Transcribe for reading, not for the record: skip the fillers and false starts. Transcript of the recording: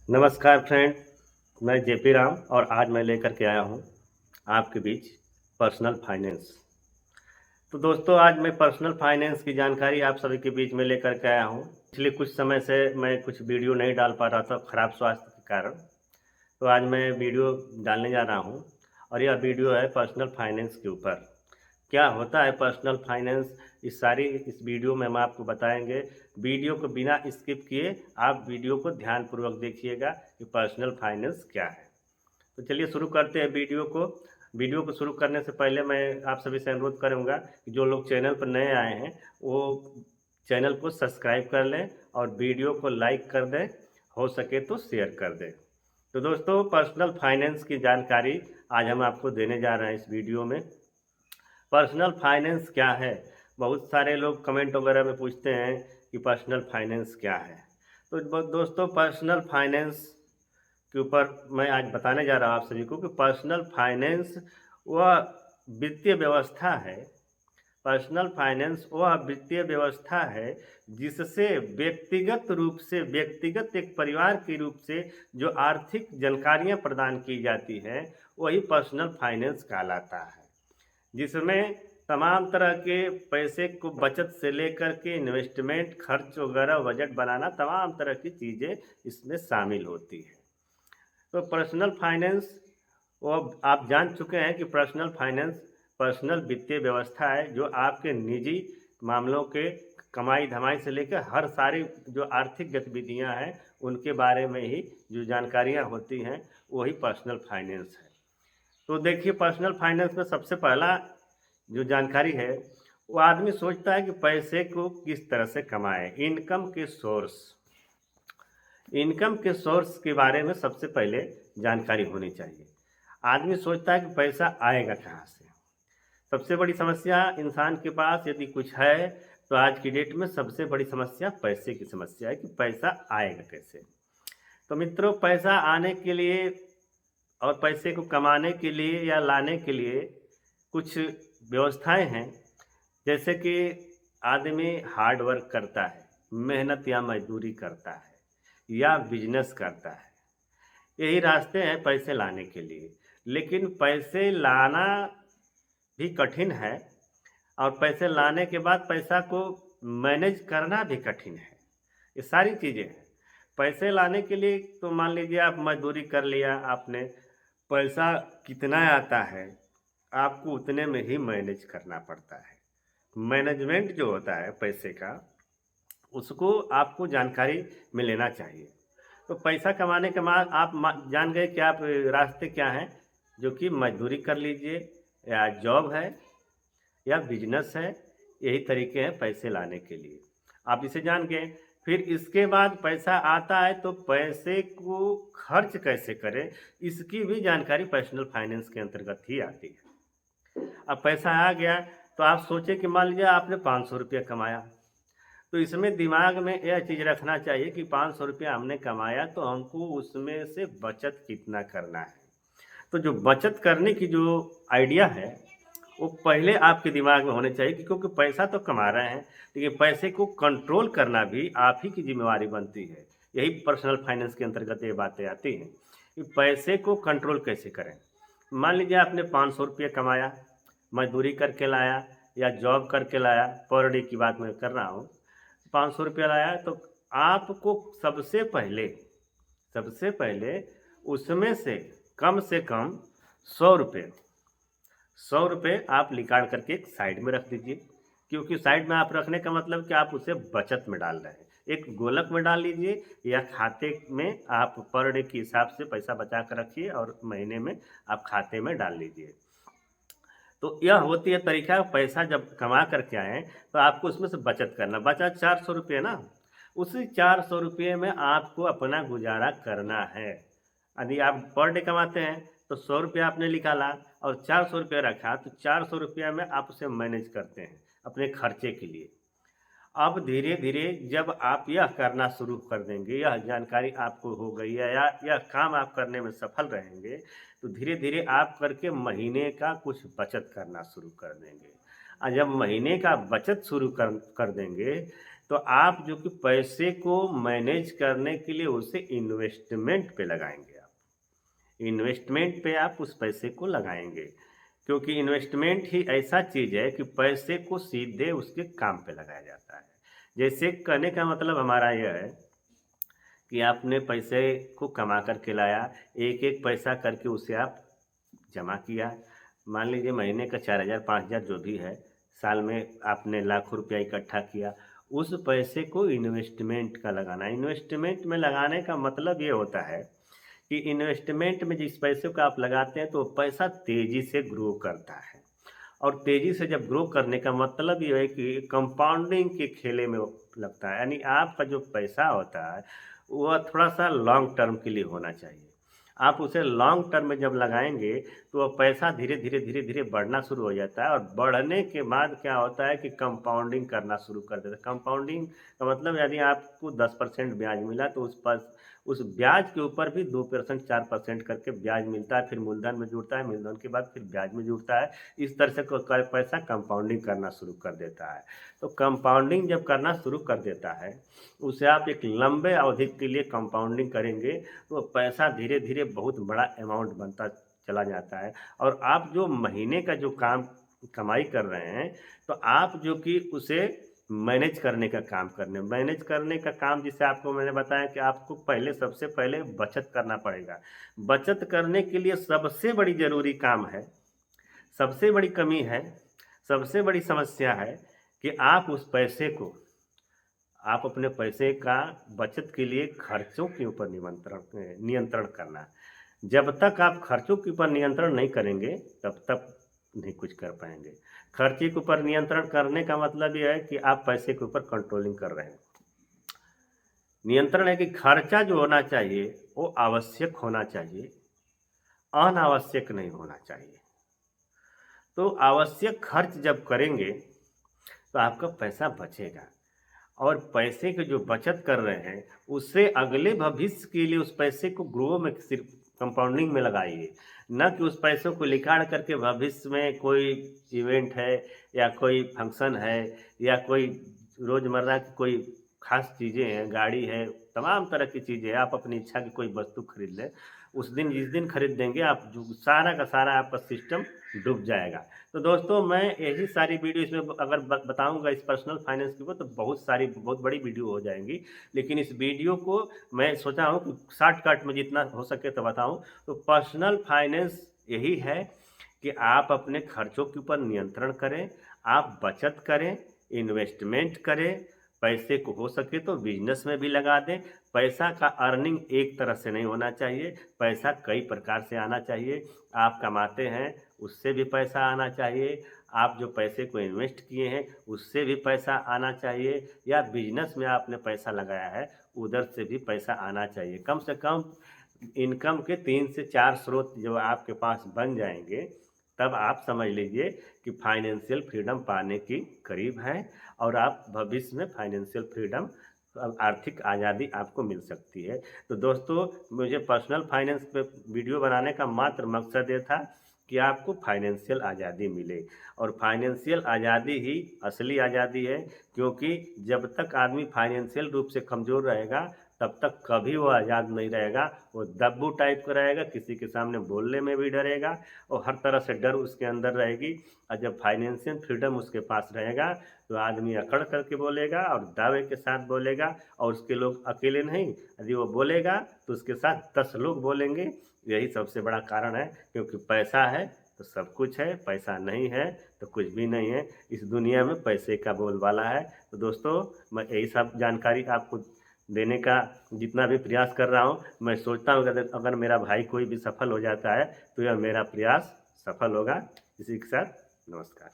नमस्कार फ्रेंड, मैं जेपी राम और आज मैं लेकर के आया हूँ आपके बीच पर्सनल फाइनेंस। तो दोस्तों, आज मैं पर्सनल फाइनेंस की जानकारी आप सभी के बीच में लेकर के आया हूँ। पिछले कुछ समय से मैं कुछ वीडियो नहीं डाल पा रहा था खराब स्वास्थ्य के कारण। तो आज मैं वीडियो डालने जा रहा हूँ और यह वीडियो है पर्सनल फाइनेंस के ऊपर। क्या होता है पर्सनल फाइनेंस, इस वीडियो में हम आपको बताएंगे। वीडियो को बिना स्किप किए आप वीडियो को ध्यानपूर्वक देखिएगा कि पर्सनल फाइनेंस क्या है। तो चलिए शुरू करते हैं वीडियो को शुरू करने से पहले मैं आप सभी से अनुरोध करूंगा कि जो लोग चैनल पर नए आए हैं वो चैनल को सब्सक्राइब कर लें और वीडियो को लाइक कर दें, हो सके तो शेयर कर दें। तो दोस्तों, पर्सनल फाइनेंस की जानकारी आज हम आपको देने जा रहे हैं इस वीडियो में। पर्सनल फाइनेंस क्या है? बहुत सारे लोग कमेंट वगैरह में पूछते हैं कि पर्सनल फाइनेंस क्या है। तो दोस्तों, पर्सनल फाइनेंस के ऊपर मैं आज बताने जा रहा हूँ आप सभी को कि पर्सनल फाइनेंस वह वित्तीय व्यवस्था है। पर्सनल फाइनेंस वह वित्तीय व्यवस्था है जिससे व्यक्तिगत एक परिवार के रूप से जो आर्थिक जानकारियाँ प्रदान की जाती हैं, वही पर्सनल फाइनेंस कहलाता है। जिसमें तमाम तरह के पैसे को बचत से लेकर के इन्वेस्टमेंट, खर्च वगैरह, बजट बनाना, तमाम तरह की चीज़ें इसमें शामिल होती है। तो पर्सनल फाइनेंस, वो आप जान चुके हैं कि पर्सनल वित्तीय व्यवस्था है जो आपके निजी मामलों के कमाई धमाई से लेकर हर सारी जो आर्थिक गतिविधियां हैं उनके बारे में ही जो जानकारियां होती हैं वही पर्सनल फाइनेंस है। तो देखिए, पर्सनल फाइनेंस में सबसे पहला जो जानकारी है, वो आदमी सोचता है कि पैसे को किस तरह से कमाए। इनकम के सोर्स के बारे में सबसे पहले जानकारी होनी चाहिए। आदमी सोचता है कि पैसा आएगा कहाँ से। सबसे बड़ी समस्या इंसान के पास यदि कुछ है तो आज की डेट में सबसे बड़ी समस्या पैसे की समस्या है कि पैसा आएगा कैसे। तो मित्रों, पैसा आने के लिए और पैसे को कमाने के लिए या लाने के लिए कुछ व्यवस्थाएं हैं। जैसे कि आदमी हार्ड वर्क करता है, मेहनत या मजदूरी करता है या बिजनेस करता है, यही रास्ते हैं पैसे लाने के लिए। लेकिन पैसे लाना भी कठिन है और पैसे लाने के बाद पैसा को मैनेज करना भी कठिन है। ये सारी चीज़ें हैं। पैसे लाने के लिए तो मान लीजिए आप मजदूरी कर लिया आपने, पैसा कितना आता है आपको उतने में ही मैनेज करना पड़ता है। मैनेजमेंट जो होता है पैसे का, उसको आपको जानकारी में लेना चाहिए। तो पैसा कमाने के बाद आप जान गए कि आप रास्ते क्या हैं, जो कि मजदूरी कर लीजिए या जॉब है या बिजनेस है। यही तरीके हैं पैसे लाने के लिए, आप इसे जान गए। फिर इसके बाद पैसा आता है तो पैसे को खर्च कैसे करें, इसकी भी जानकारी पर्सनल फाइनेंस के अंतर्गत ही आती है। अब पैसा आ गया तो आप सोचे कि मान लीजिए आपने 500 रुपया कमाया, तो इसमें दिमाग में यह चीज़ रखना चाहिए कि 500 रुपया हमने कमाया तो हमको उसमें से बचत कितना करना है। तो जो बचत करने की जो आइडिया है वो पहले आपके दिमाग में होने चाहिए कि क्योंकि पैसा तो कमा रहे हैं, लेकिन पैसे को कंट्रोल करना भी आप ही की जिम्मेवारी बनती है। यही पर्सनल फाइनेंस के अंतर्गत ये बातें आती हैं कि पैसे को कंट्रोल कैसे करें। मान लीजिए आपने 500 रुपये कमाया, मजदूरी करके लाया या जॉब करके लाया, पर डे की बात मैं कर रहा हूँ। 500 रुपया लाया तो आपको सबसे पहले उसमें से कम 100 रुपये 100 रुपये आप निकाल करके एक साइड में रख दीजिए। क्योंकि साइड में आप रखने का मतलब कि आप उसे बचत में डाल रहे हैं। एक गोलक में डाल लीजिए या खाते में आप पर डे के हिसाब से पैसा बचा कर रखिए और महीने में आप खाते में डाल लीजिए। तो यह होती है तरीका। पैसा जब कमा करके आए तो आपको उसमें से बचत करना। बचा 400 रुपये ना, उसी 400 रुपये में आपको अपना गुजारा करना है। यदि आप पर डे कमाते हैं तो 100 रुपया आपने निकाला और 400 रुपया रखा, तो 400 रुपया में आप उसे मैनेज करते हैं अपने खर्चे के लिए। अब धीरे धीरे जब आप यह करना शुरू कर देंगे, यह जानकारी आपको हो गई है या यह काम आप करने में सफल रहेंगे, तो धीरे धीरे आप करके महीने का कुछ बचत करना शुरू कर देंगे। और जब महीने का बचत शुरू कर देंगे तो आप जो कि पैसे को मैनेज करने के लिए उसे इन्वेस्टमेंट पे लगाएँगे आप। इन्वेस्टमेंट पे आप उस पैसे को लगाएँगे, क्योंकि इन्वेस्टमेंट ही ऐसा चीज़ है कि पैसे को सीधे उसके काम पे लगाया जाता है। जैसे कहने का मतलब हमारा यह है कि आपने पैसे को कमा कर के लाया, एक-एक पैसा करके उसे आप जमा किया। मान लीजिए महीने का 4,000 5,000 जो भी है, साल में आपने लाखों रुपया इकट्ठा किया, उस पैसे को इन्वेस्टमेंट का लगाना। इन्वेस्टमेंट में लगाने का मतलब ये होता है कि इन्वेस्टमेंट में जिस पैसे को आप लगाते हैं तो वो पैसा तेज़ी से ग्रो करता है। और तेज़ी से जब ग्रो करने का मतलब ये है कि कंपाउंडिंग के खेले में वो लगता है। यानी आपका जो पैसा होता है, वह थोड़ा-सा लॉन्ग टर्म के लिए होना चाहिए। आप उसे लॉन्ग टर्म में जब लगाएँगे, तो वह पैसा धीरे-धीरे, धीरे-धीरे बढ़ना शुरू हो जाता है और बढ़ने के बाद क्या होता है कि कंपाउंडिंग करना शुरू कर देता है। कंपाउंडिंग का मतलब यदि आपको 10% ब्याज मिला तो उस ब्याज के ऊपर भी 2% 4% करके ब्याज मिलता है, फिर मूलधन में जुड़ता है, मूलधन के बाद फिर ब्याज में जुड़ता है। इस तरह से पैसा कंपाउंडिंग करना शुरू कर देता है। तो कंपाउंडिंग जब करना शुरू कर देता है, उसे आप एक लंबे अवधि के लिए कंपाउंडिंग करेंगे, तो पैसा धीरे-धीरे बहुत बड़ा अमाउंट बनता चला जाता है। और आप जो महीने का जो कमाई कर रहे हैं, तो आप जो कि उसे मैनेज करने का काम करने मैनेज करने का काम जिसे आपको मैंने बताया कि आपको सबसे पहले बचत करना पड़ेगा। बचत करने के लिए सबसे बड़ी ज़रूरी काम है, सबसे बड़ी कमी है, सबसे बड़ी समस्या है कि आप उस पैसे को आप अपने पैसे का बचत के लिए खर्चों के ऊपर नियंत्रण करना। जब तक आप खर्चों के ऊपर नियंत्रण नहीं करेंगे, तब तक नहीं कुछ कर पाएँगे। खर्चे के ऊपर नियंत्रण करने का मतलब ये है कि आप पैसे के ऊपर कंट्रोलिंग कर रहे हैं। नियंत्रण है कि खर्चा जो होना चाहिए, वो आवश्यक होना चाहिए, अनावश्यक नहीं होना चाहिए। तो आवश्यक खर्च जब करेंगे, तो आपका पैसा बचेगा। और पैसे की जो बचत कर रहे हैं, उससे अगले भविष्य के लिए उस पैसे को ग्रो में सिर्फ कंपाउंडिंग में लगाइए, ना कि उस पैसों को निकाल करके भविष्य में कोई इवेंट है या कोई फंक्शन है या कोई रोज़मर्रा की कोई ख़ास चीज़ें हैं, गाड़ी है, तमाम तरह की चीज़ें हैं, आप अपनी इच्छा की कोई वस्तु खरीद लें, उस दिन जिस दिन खरीद देंगे आप जो सारा का सारा आपका सिस्टम डूब जाएगा। तो दोस्तों मैं यही सारी वीडियो इसमें अगर बताऊँगा इस पर्सनल फाइनेंस के ऊपर तो बहुत बड़ी वीडियो हो जाएँगी। लेकिन इस वीडियो को मैं सोचा हूँ कि शॉर्टकट में जितना हो सके तो बताऊँ। तो पर्सनल फाइनेंस यही है कि आप अपने खर्चों के ऊपर नियंत्रण करें, आप बचत करें, इन्वेस्टमेंट करें, पैसे को हो सके तो बिज़नेस में भी लगा दें। पैसा का अर्निंग एक तरह से नहीं होना चाहिए, पैसा कई प्रकार से आना चाहिए। आप कमाते हैं, उससे भी पैसा आना चाहिए। आप जो पैसे को इन्वेस्ट किए हैं, उससे भी पैसा आना चाहिए या बिज़नेस में आपने पैसा लगाया है, उधर से भी पैसा आना चाहिए। कम से कम इनकम के 3 से 4 स्रोत जब आपके पास बन जाएँगे, तब आप समझ लीजिए कि फाइनेंशियल फ्रीडम पाने की करीब हैं और आप भविष्य में फाइनेंशियल फ्रीडम आर्थिक आज़ादी आपको मिल सकती है। तो दोस्तों, मुझे पर्सनल फाइनेंस पे वीडियो बनाने का मात्र मकसद ये था कि आपको फाइनेंशियल आज़ादी मिले और फाइनेंशियल आज़ादी ही असली आज़ादी है, क्योंकि जब तक आदमी फाइनेंशियल रूप से कमज़ोर रहेगा, तब तक कभी वो आज़ाद नहीं रहेगा। वो दब्बू टाइप का रहेगा, किसी के सामने बोलने में भी डरेगा और हर तरह से डर उसके अंदर रहेगी। और जब फाइनेंशियल फ्रीडम उसके पास रहेगा, तो आदमी अकड़ करके बोलेगा और दावे के साथ बोलेगा और उसके लोग अकेले नहीं, यदि वो बोलेगा तो उसके साथ 10 लोग बोलेंगे। यही सबसे बड़ा कारण है, क्योंकि पैसा है तो सब कुछ है, पैसा नहीं है तो कुछ भी नहीं है। इस दुनिया में पैसे का बोलबाला है। तो दोस्तों, मैं यही सब जानकारी आपको देने का जितना भी प्रयास कर रहा हूँ, मैं सोचता हूँ कि अगर मेरा भाई कोई भी सफल हो जाता है, तो यह मेरा प्रयास सफल होगा। इसी के साथ नमस्कार।